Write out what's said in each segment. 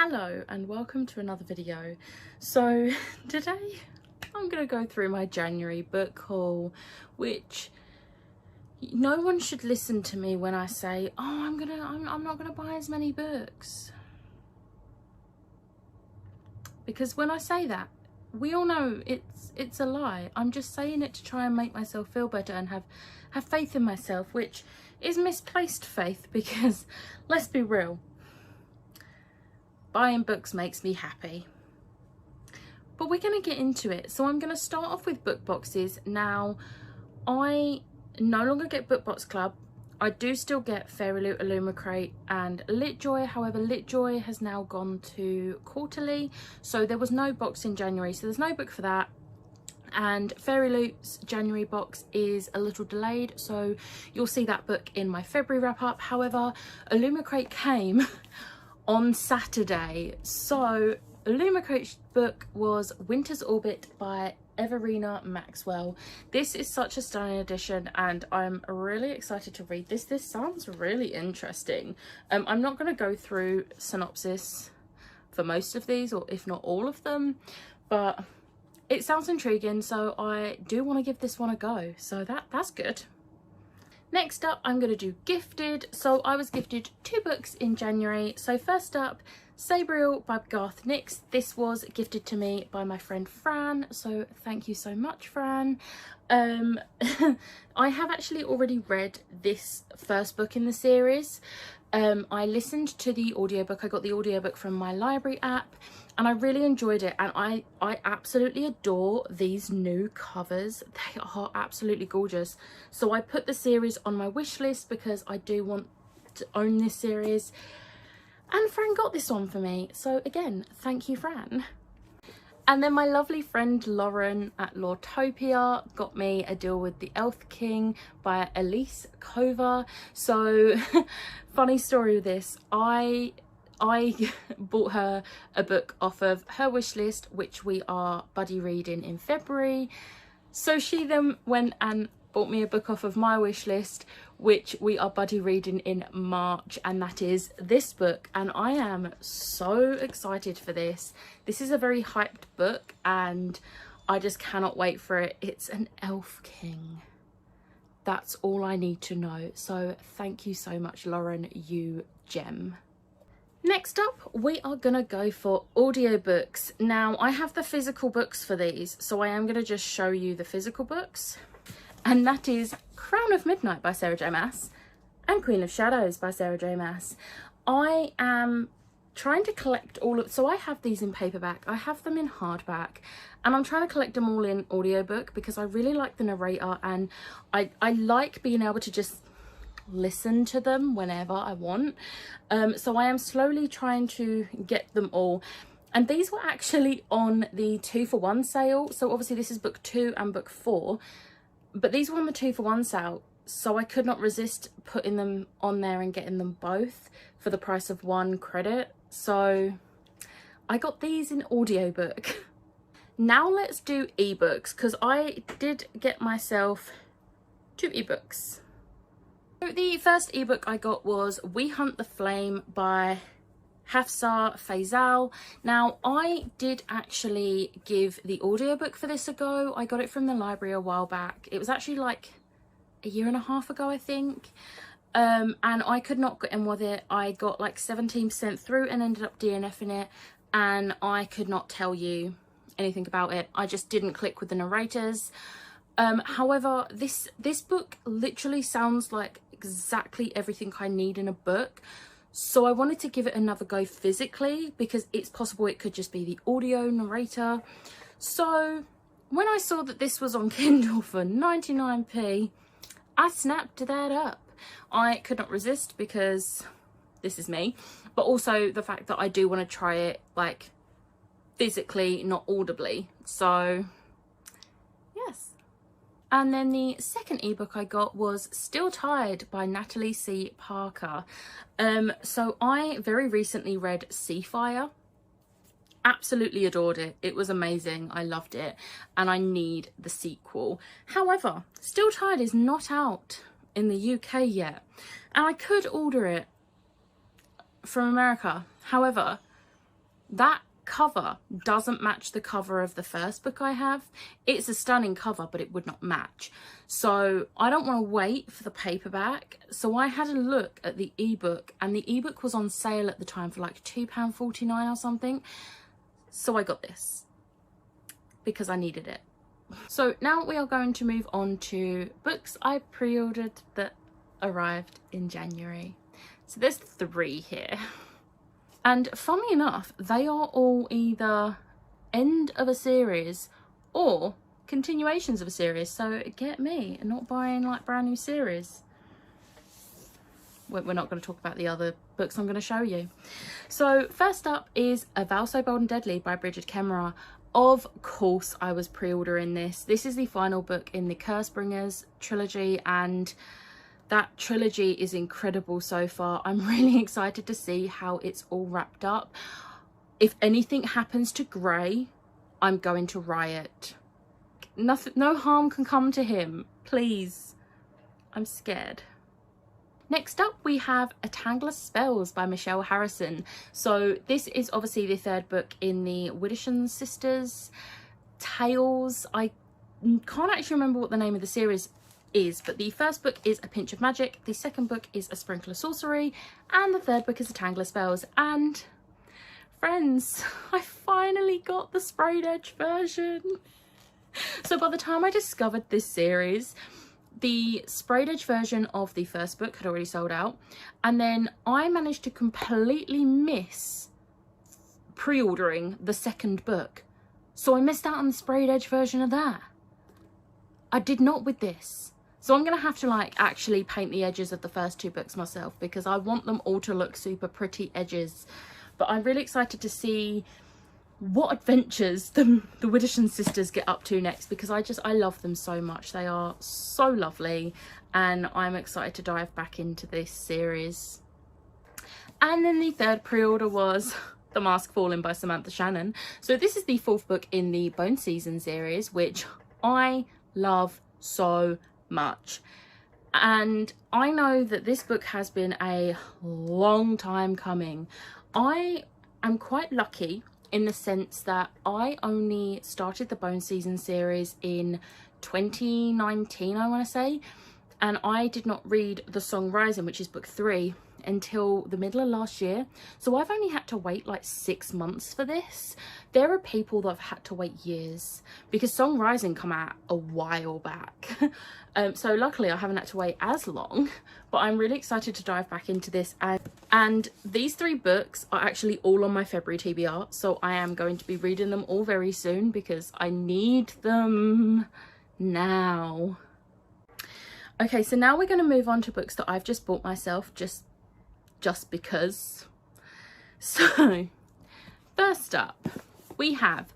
Hello and welcome to another video. So today I'm gonna go through my January book haul, which no one should listen to me when I say, oh, I'm not gonna buy as many books, because when I say that, we all know it's a lie. I'm just saying it to try and make myself feel better and have faith in myself, which is misplaced faith, because let's be real, buying books makes me happy. But we're going to get into it. So I'm going to start off with book boxes. Now, I no longer get BookBox Club. I do still get FairyLoot, Illumicrate and LitJoy. However, LitJoy has now gone to quarterly. So there was no box in January. So there's no book for that. And FairyLoot's January box is a little delayed. So you'll see that book in my February wrap up. However, Illumicrate came on Saturday. So Illumicrate's book was Winter's Orbit by Everina Maxwell. This is such a stunning edition and I'm really excited to read this. This sounds really interesting. I'm not going to go through synopsis for most of these, or if not all of them, but it sounds intriguing, so I do want to give this one a go. So that's good. Next up, I'm going to do gifted. So I was gifted 2 books in January. So first up, Sabriel by Garth Nix. This was gifted to me by my friend Fran. So thank you so much, Fran. I have actually already read this first book in the series. I listened to the audiobook. I got the audiobook from my library app and I really enjoyed it. And I absolutely adore these new covers. They are absolutely gorgeous. So I put the series on my wish list because I do want to own this series. And Fran got this one for me. So again, thank you, Fran. And then my lovely friend Lauren at Lawtopia got me A Deal with the Elf King by Elise Kova. So funny story with this, I bought her a book off of her wish list, which we are buddy reading in February. So she then went and bought me a book off of my wish list, which we are buddy reading in March, and that is this book. And I am so excited for this. This is a very hyped book and I just cannot wait for it. It's an Elf King. That's all I need to know. So thank you so much, Lauren, you gem. Next up, we are going to go for audiobooks. Now, I have the physical books for these, so I am going to just show you the physical books. And that is Crown of Midnight by Sarah J Maas and Queen of Shadows by Sarah J Maas. I am trying to collect all of, so I have these in paperback, I have them in hardback, and I'm trying to collect them all in audiobook because I really like the narrator and I like being able to just listen to them whenever I want. So I am slowly trying to get them all. And these were actually on the 2-for-1 sale. So obviously this is book 2 and book 4. But these were on the 2-for-1 sale, so I could not resist putting them on there and getting them both for the price of 1 credit. So I got these in audiobook. Now let's do ebooks, because I did get myself 2 ebooks. So the first ebook I got was We Hunt the Flame by Hafsa Faizal. Now, I did actually give the audiobook for this a go. I got it from the library a while back. It was actually like a year and a half ago, I think. And I could not get in with it. I got like 17% through and ended up DNFing it. And I could not tell you anything about it. I just didn't click with the narrators. However, this book literally sounds like exactly everything I need in a book. So I wanted to give it another go physically because it's possible it could just be the audio narrator. So when I saw that this was on Kindle for 99p, I snapped that up. I could not resist because this is me, but also the fact that I do want to try it like physically, not audibly. So yes. And then the second ebook I got was Still Tired by Natalie C. Parker. So I very recently read Seafire. Absolutely adored it. It was amazing. I loved it. And I need the sequel. However, Still Tired is not out in the UK yet. And I could order it from America. However, that cover doesn't match the cover of the first book I have. It's a stunning cover, but it would not match. So I don't want to wait for the paperback. So I had a look at the ebook, and the ebook was on sale at the time for like £2.49 or something. So I got this because I needed it. So now we are going to move on to books I pre-ordered that arrived in January. So there's 3 here. And funnily enough, they are all either end of a series or continuations of a series. So get me, not buying like brand new series. We're not going to talk about the other books I'm going to show you. So first up is A Vow So Bold and Deadly by Brigid Kemmerer. Of course I was pre-ordering this. This is the final book in the Cursebringers trilogy, and that trilogy is incredible so far. I'm really excited to see how it's all wrapped up. If anything happens to Grey, I'm going to riot. Nothing, no harm can come to him. Please. I'm scared. Next up we have A Tangle of Spells by Michelle Harrison. So this is obviously the 3rd book in the Widdersham sisters tales. I can't actually remember what the name of the series is, but the first book is A Pinch of Magic, the second book is A Sprinkle of Sorcery, and the 3rd book is A Tangle of Spells. And friends, I finally got the sprayed edge version. So by the time I discovered this series, the sprayed edge version of the first book had already sold out, and then I managed to completely miss pre-ordering the second book, so I missed out on the sprayed edge version of that. I did not with this. So I'm going to have to like actually paint the edges of the first 2 books myself, because I want them all to look super pretty edges. But I'm really excited to see what adventures the Widdersham sisters get up to next, because I love them so much. They are so lovely, and I'm excited to dive back into this series. And then the 3rd pre-order was The Mask Falling by Samantha Shannon. So this is the 4th book in the Bone Season series, which I love so much. And I know that this book has been a long time coming. I am quite lucky in the sense that I only started the Bone Season series in 2019, I want to say, and I did not read The Song Rising, which is book 3, until the middle of last year. So I've only had to wait like 6 months for this. There are people that have had to wait years, because Song Rising come out a while back. So luckily I haven't had to wait as long, but I'm really excited to dive back into this. And these 3 books are actually all on my February TBR, so I am going to be reading them all very soon because I need them now. Okay, so now we're going to move on to books that I've just bought myself just because. So first up we have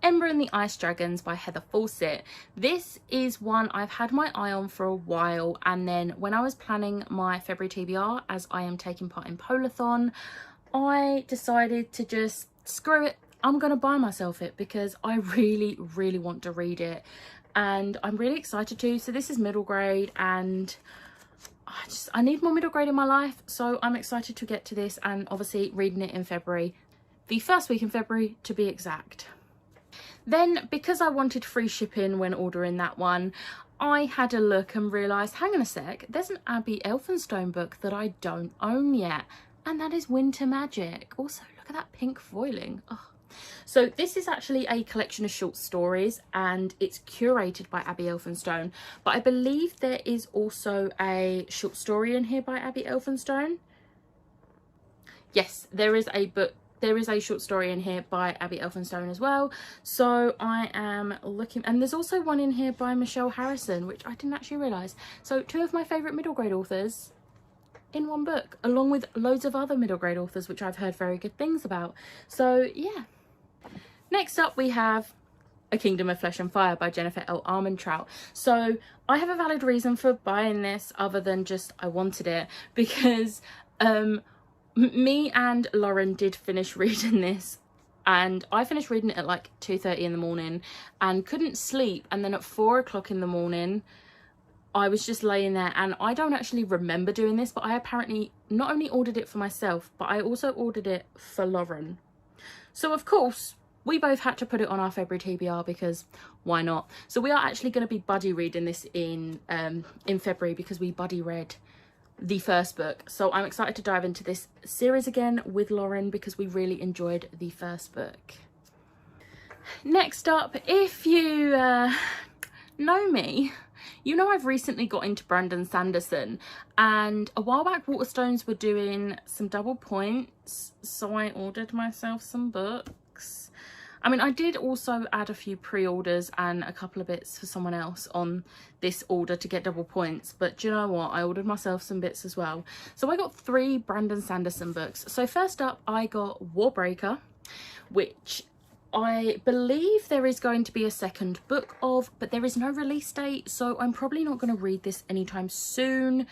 Ember and the Ice Dragons by Heather Fawcett. This is one I've had my eye on for a while, and then when I was planning my February TBR, as I am taking part in Polathon, I decided to just screw it, I'm gonna buy myself it because I really want to read it, and I'm really excited to. So this is middle grade, and I need more middle grade in my life, so I'm excited to get to this, and obviously reading it in February, the first week in February to be exact. Then, because I wanted free shipping when ordering that one, I had a look and realised, hang on a sec, there's an Abby Elphinstone book that I don't own yet, and that is Winter Magic. Also, look at that pink foiling. Oh. So this is actually a collection of short stories, and it's curated by Abby Elphinstone, but I believe there is also a short story in here by Abby Elphinstone. Yes, there is a book. There is a short story in here by Abby Elphinstone as well. So I am looking, and there's also one in here by Michelle Harrison, which I didn't actually realise. So 2 of my favourite middle grade authors in one book, along with loads of other middle grade authors, which I've heard very good things about. So yeah. Next up we have A Kingdom of Flesh and Fire by Jennifer L. Armentrout. So I have a valid reason for buying this other than just I wanted it, because me and Lauren did finish reading this, and I finished reading it at like 2:30 in the morning and couldn't sleep, and then at 4 o'clock in the morning I was just laying there, and I don't actually remember doing this, but I apparently not only ordered it for myself, but I also ordered it for Lauren. So of course, we both had to put it on our February TBR because why not? So we are actually going to be buddy reading this in February because we buddy read the first book. So I'm excited to dive into this series again with Lauren because we really enjoyed the first book. Next up, if you know me, you know I've recently got into Brandon Sanderson, and a while back Waterstones were doing some double points, so I ordered myself some books. I mean, I did also add a few pre-orders and a couple of bits for someone else on this order to get double points, but do you know what? I ordered myself some bits as well. So I got 3 Brandon Sanderson books. So first up, I got Warbreaker, which I believe there is going to be a second book of, but there is no release date, so I'm probably not going to read this anytime soon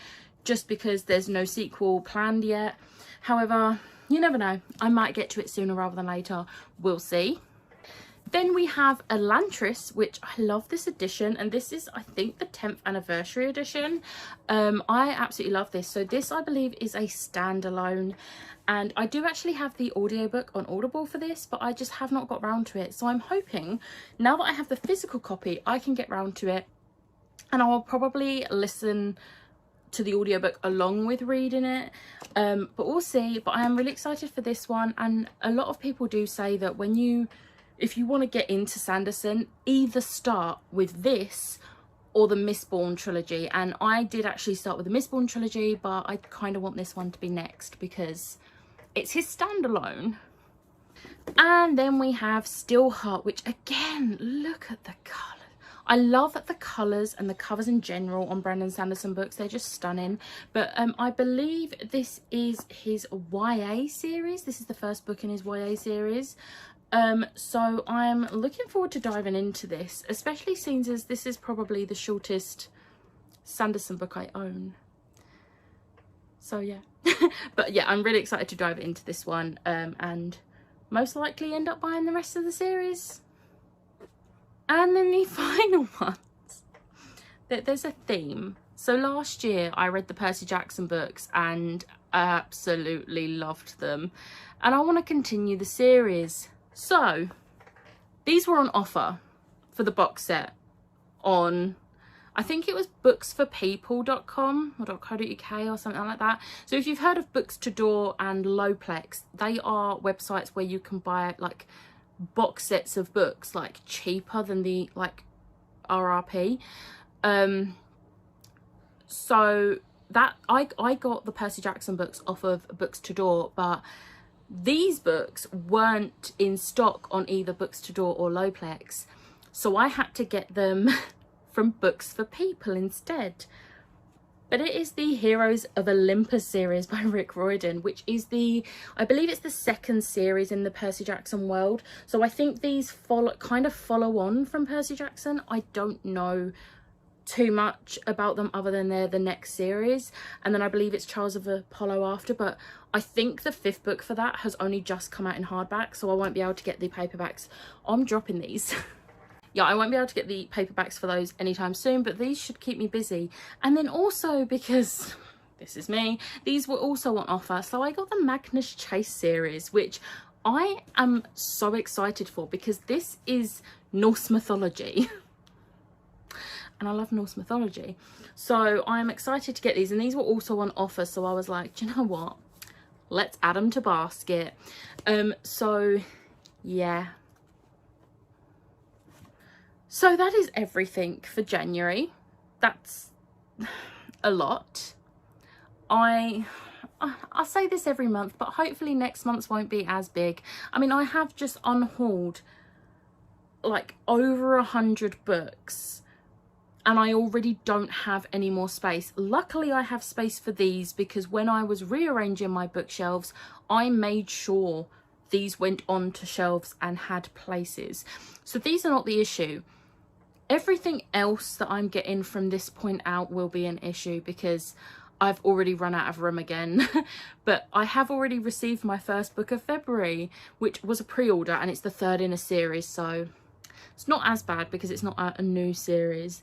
just because there's no sequel planned yet. However, you never know, I might get to it sooner rather than later, we'll see. Then we have Elantris, which I love this edition, and this is, I think, the 10th anniversary edition. I absolutely love this. So this, I believe, is a standalone, and I do actually have the audiobook on Audible for this, but I just have not got round to it. So I'm hoping, now that I have the physical copy, I can get round to it, and I will probably listen to the audiobook along with reading it, but we'll see. But I am really excited for this one, and a lot of people do say that if you want to get into Sanderson, either start with this or the Mistborn trilogy. And I did actually start with the Mistborn trilogy, but I kind of want this one to be next because it's his standalone. And then we have Steelheart, which again, look at the colours. I love the colours and the covers in general on Brandon Sanderson books. They're just stunning. But I believe this is his YA series. This is the first book in his YA series. So I'm looking forward to diving into this, especially since as this is probably the shortest Sanderson book I own. So yeah, but yeah, I'm really excited to dive into this one, and most likely end up buying the rest of the series. And then the final ones, there's a theme. So last year I read the Percy Jackson books and absolutely loved them, and I want to continue the series. So these were on offer for the box set on, I think it was booksforpeople.com or .co.uk or something like that. So if you've heard of Books to Door and Lowplex, they are websites where you can buy like box sets of books like cheaper than the like RRP. So that I got the Percy Jackson books off of Books to Door, but these books weren't in stock on either Books to Door or Lowplex, so I had to get them from Books for People instead. But it is the Heroes of Olympus series by Rick Riordan, which is I believe it's the second series in the Percy Jackson world. So I think these kind of follow on from Percy Jackson. I don't know too much about them other than they're the next series, and then I believe it's Trials of Apollo after, but I think the 5th book for that has only just come out in hardback, so I won't be able to get the paperbacks. I'm dropping these. Yeah, I won't be able to get the paperbacks for those anytime soon, but these should keep me busy. And then also, because this is me, these were also on offer, so I got the Magnus Chase series, which I am so excited for because this is Norse mythology. And I love Norse mythology, so I'm excited to get these, and these were also on offer, so I was like, do you know what, let's add them to basket. So yeah, so that is everything for January. That's a lot. I say this every month, but hopefully next month's won't be as big. I mean, I have just unhauled like over 100 books, and I already don't have any more space. Luckily, I have space for these because when I was rearranging my bookshelves, I made sure these went onto shelves and had places. So these are not the issue. Everything else that I'm getting from this point out will be an issue because I've already run out of room again. But I have already received my first book of February, which was a pre-order, and it's the 3rd in a series, so it's not as bad because it's not a new series,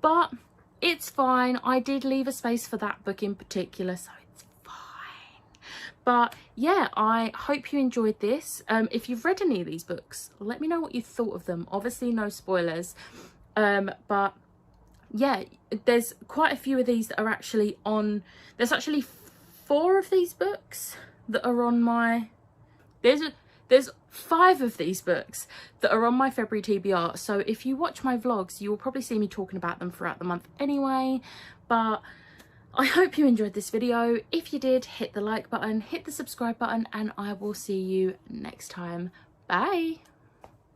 but it's fine. I did leave a space for that book in particular, so it's fine. But yeah, I hope you enjoyed this. If you've read any of these books, let me know what you thought of them. Obviously no spoilers, but yeah, there's quite a few of these that are actually on, there's actually 4 of these books that are on my, there's 5 of these books that are on my February TBR. So if you watch my vlogs, you will probably see me talking about them throughout the month anyway. But I hope you enjoyed this video. If you did, hit the like button, hit the subscribe button, and I will see you next time. Bye.